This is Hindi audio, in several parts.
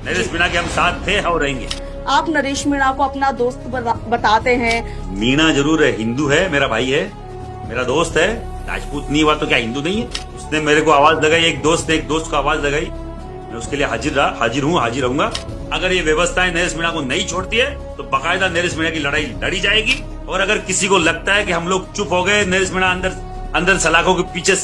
नरेश मीणा के हम साथ थे और रहेंगे। आप नरेश मीणा को अपना दोस्त बताते हैं। मीणा जरूर है, हिंदू है, मेरा भाई है, मेरा दोस्त है। राजपूत नहीं हुआ तो क्या हिंदू नहीं है? उसने मेरे को आवाज लगाई, एक दोस्त ने एक दोस्त को आवाज लगाई, मैं उसके लिए हाजिर रहा, हाजिर हूँ, हाजिर रहूंगा। अगर ये व्यवस्थाएं नरेश मीणा को नहीं छोड़ती है तो बाकायदा नरेश मीणा की लड़ाई लड़ी जाएगी। और अगर किसी को लगता है कि हम लोग चुप हो गए, नरेश मीणा अंदर सलाखों के पीछे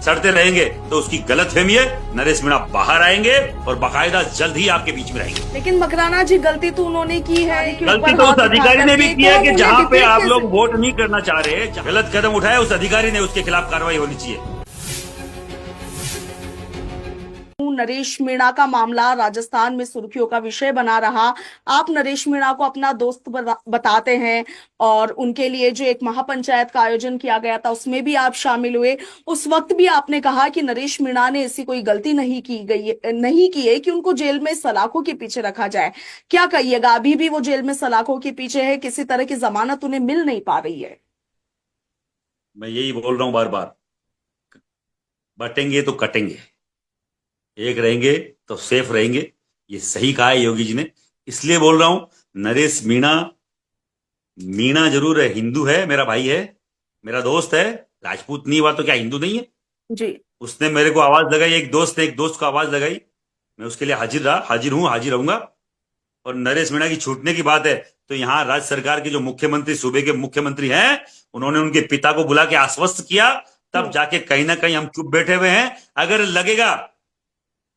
सड़ते रहेंगे, तो उसकी गलतफहमी है। नरेश मीणा बाहर आएंगे और बाकायदा जल्द ही आपके बीच में रहेंगे। लेकिन मकराना जी, गलती तो उन्होंने की है। गलती तो उस अधिकारी ने भी की है कि जहाँ पे आप लोग वोट नहीं करना चाह रहे, गलत कदम उठाया उस अधिकारी ने, उसके खिलाफ कार्रवाई होनी चाहिए। नरेश मीणा का मामला राजस्थान में सुर्खियों का विषय बना रहा। आप नरेश मीणा को अपना दोस्त बताते हैं और उनके लिए जो एक महापंचायत का आयोजन किया गया था उसमें भी आप शामिल हुए। उस वक्त भी आपने कहा कि नरेश मीणा ने ऐसी कोई गलती नहीं की है कि उनको जेल में सलाखों के पीछे रखा जाए। क्या कहिएगा, अभी भी वो जेल में सलाखों के पीछे है, किसी तरह की जमानत उन्हें मिल नहीं पा रही है? मैं यही बोल रहा हूं बार बार, बटेंगे तो कटेंगे, एक रहेंगे तो सेफ रहेंगे। ये सही कहा है योगी जी ने, इसलिए बोल रहा हूं। नरेश मीणा जरूर है, हिंदू है, मेरा भाई है, मेरा दोस्त है। राजपूत नहीं हुआ तो क्या हिंदू नहीं है? जी। उसने मेरे को आवाज लगाई, एक दोस्त ने एक दोस्त को आवाज लगाई, मैं उसके लिए हाजिर रहा, हाजिर हूं, हाजिर रहूंगा। और नरेश मीणा की छूटने की बात है तो यहाँ राज्य सरकार के जो मुख्यमंत्री, सूबे के मुख्यमंत्री हैं, उन्होंने उनके पिता को बुला के आश्वस्त किया, तब जाके कहीं ना कहीं हम चुप बैठे हुए हैं। अगर लगेगा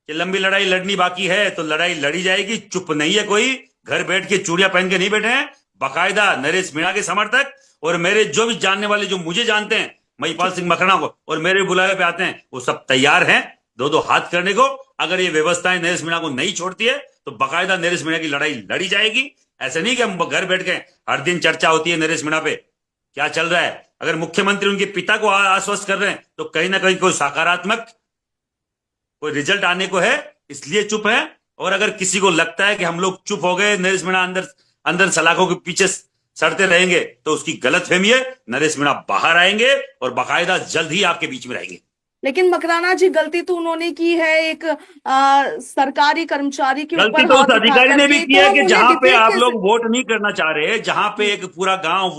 कि लंबी लड़ाई लड़नी बाकी है तो लड़ाई लड़ी जाएगी। चुप नहीं है कोई, घर बैठ के चूड़ियां पहन के नहीं बैठे हैं। बाकायदा नरेश मीणा के समर्थक और मेरे जो भी जानने वाले, जो मुझे जानते हैं, महिपाल सिंह मकराना को, और मेरे बुलावे पे आते हैं, वो सब तैयार हैं दो दो हाथ करने को। अगर ये व्यवस्थाएं नरेश मीणा को नहीं छोड़ती है तो बाकायदा नरेश मीणा की लड़ाई लड़ी जाएगी। ऐसे नहीं कि हम घर बैठ के हर दिन चर्चा होती है नरेश मीणा पे क्या चल रहा है। अगर मुख्यमंत्री उनके पिता को आश्वस्त कर रहे हैं तो कहीं ना कहीं कोई सकारात्मक कोई रिजल्ट आने को है, इसलिए चुप है। और अगर किसी को लगता है कि हम लोग चुप हो गए, नरेश मीणा अंदर सलाखों के पीछे सड़ते रहेंगे, तो उसकी गलतफहमी है। नरेश मीणा बाहर आएंगे और बाकायदा जल्द ही आपके बीच में रहेंगे। लेकिन मकराना जी, गलती तो उन्होंने की है, एक सरकारी कर्मचारी के गलती ऊपर तो हाथ उस अधिकारी ने भी की है कि जहां पे आप कैसे? लोग वोट नहीं करना चाह रहे, जहां पे एक पूरा गांव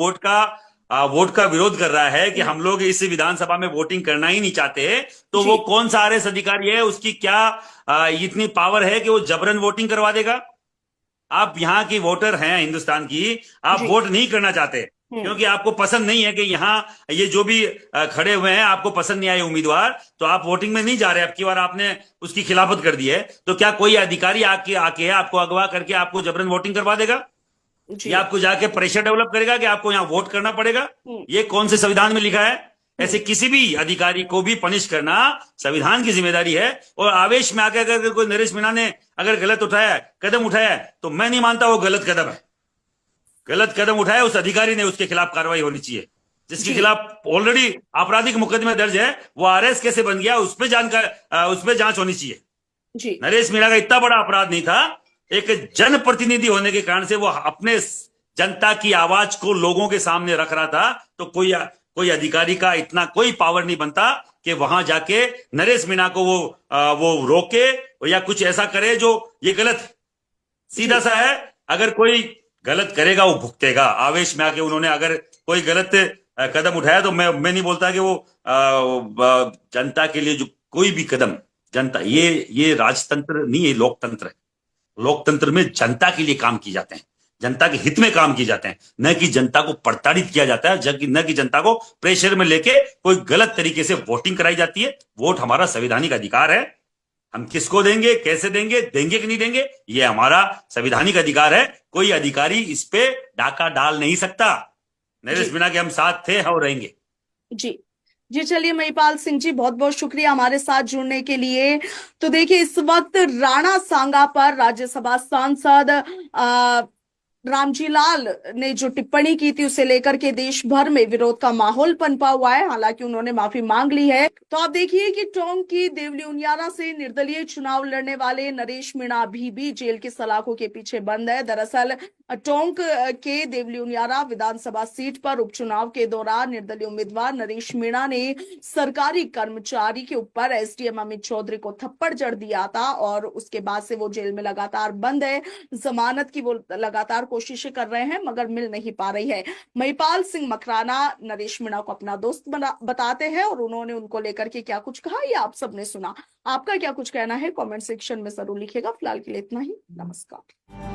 वोट का विरोध कर रहा है कि हम लोग इस विधानसभा में वोटिंग करना ही नहीं चाहते, तो वो कौन सा आरएस अधिकारी है, उसकी क्या इतनी पावर है कि वो जबरन वोटिंग करवा देगा? आप यहाँ की वोटर हैं, हिंदुस्तान की, आप वोट नहीं करना चाहते क्योंकि आपको पसंद नहीं है कि यहाँ ये जो भी खड़े हुए हैं, आपको पसंद नहीं आए उम्मीदवार, तो आप वोटिंग में नहीं जा रहे। अब की बार आपने उसकी खिलाफत कर दी है, तो क्या कोई अधिकारी आके आपको अगवा करके आपको जबरन वोटिंग करवा देगा? या आपको जाके प्रेशर डेवलप करेगा कि आपको यहाँ वोट करना पड़ेगा? ये कौन से संविधान में लिखा है? ऐसे किसी भी अधिकारी को भी पनिश करना संविधान की जिम्मेदारी है। और आवेश में आकर अगर कोई नरेश मीणा ने अगर गलत कदम उठाया है तो मैं नहीं मानता वो गलत कदम है। गलत कदम उठाया उस अधिकारी ने, उसके खिलाफ कार्रवाई होनी चाहिए। जिसके खिलाफ ऑलरेडी आपराधिक मुकदमा दर्ज है, वो आरएस कैसे बन गया, उस पर जांच होनी चाहिए। नरेश मीणा का इतना बड़ा अपराध नहीं था, एक जनप्रतिनिधि होने के कारण से वो अपने जनता की आवाज को लोगों के सामने रख रहा था। तो कोई अधिकारी का इतना कोई पावर नहीं बनता कि वहां जाके नरेश मीणा को वो रोके या कुछ ऐसा करे जो ये गलत, सीधा सा है। अगर कोई गलत करेगा वो भुगतेगा। आवेश में आके उन्होंने अगर कोई गलत कदम उठाया तो मैं नहीं बोलता कि वो जनता के लिए जो कोई भी कदम, जनता, ये राजतंत्र नहीं, ये लोकतंत्र है। लोकतंत्र में जनता के लिए काम किए जाते हैं, जनता के हित में काम किए जाते हैं, न कि जनता को प्रताड़ित किया जाता है, न कि जनता को प्रेशर में लेके कोई गलत तरीके से वोटिंग कराई जाती है। वोट हमारा संवैधानिक अधिकार है, हम किसको देंगे, कैसे देंगे कि नहीं देंगे, ये हमारा संवैधानिक अधिकार है। कोई अधिकारी इस पे डाका डाल नहीं सकता। नरेश मीणा के हम साथ थे और रहेंगे। जी जी, चलिए महिपाल सिंह जी, बहुत बहुत शुक्रिया हमारे साथ जुड़ने के लिए। तो देखिए, इस वक्त राणा सांगा पर राज्यसभा सांसद रामजी लाल ने जो टिप्पणी की थी उसे लेकर के देश भर में विरोध का माहौल पनपा हुआ है। हालांकि उन्होंने माफी मांग ली है। तो आप देखिए कि टोंक की देवलियाना से निर्दलीय चुनाव लड़ने वाले नरेश मीणा अभी भी जेल की सलाखों के पीछे बंद है। दरअसल टोंक के देवलियाना विधानसभा सीट पर उपचुनाव के दौरान निर्दलीय उम्मीदवार नरेश मीणा ने सरकारी कर्मचारी के ऊपर एसडीएम अमित चौधरी को थप्पड़ जड़ दिया था और उसके बाद से वो जेल में लगातार बंद है। जमानत की वो लगातार कोशिशें कर रहे हैं मगर मिल नहीं पा रही है। महिपाल सिंह मकराना नरेश मीणा को अपना दोस्त बताते हैं और उन्होंने उनको लेकर के क्या कुछ कहा ये आप सबने सुना। आपका क्या कुछ कहना है कमेंट सेक्शन में जरूर लिखिएगा। फिलहाल के लिए इतना ही। नमस्कार।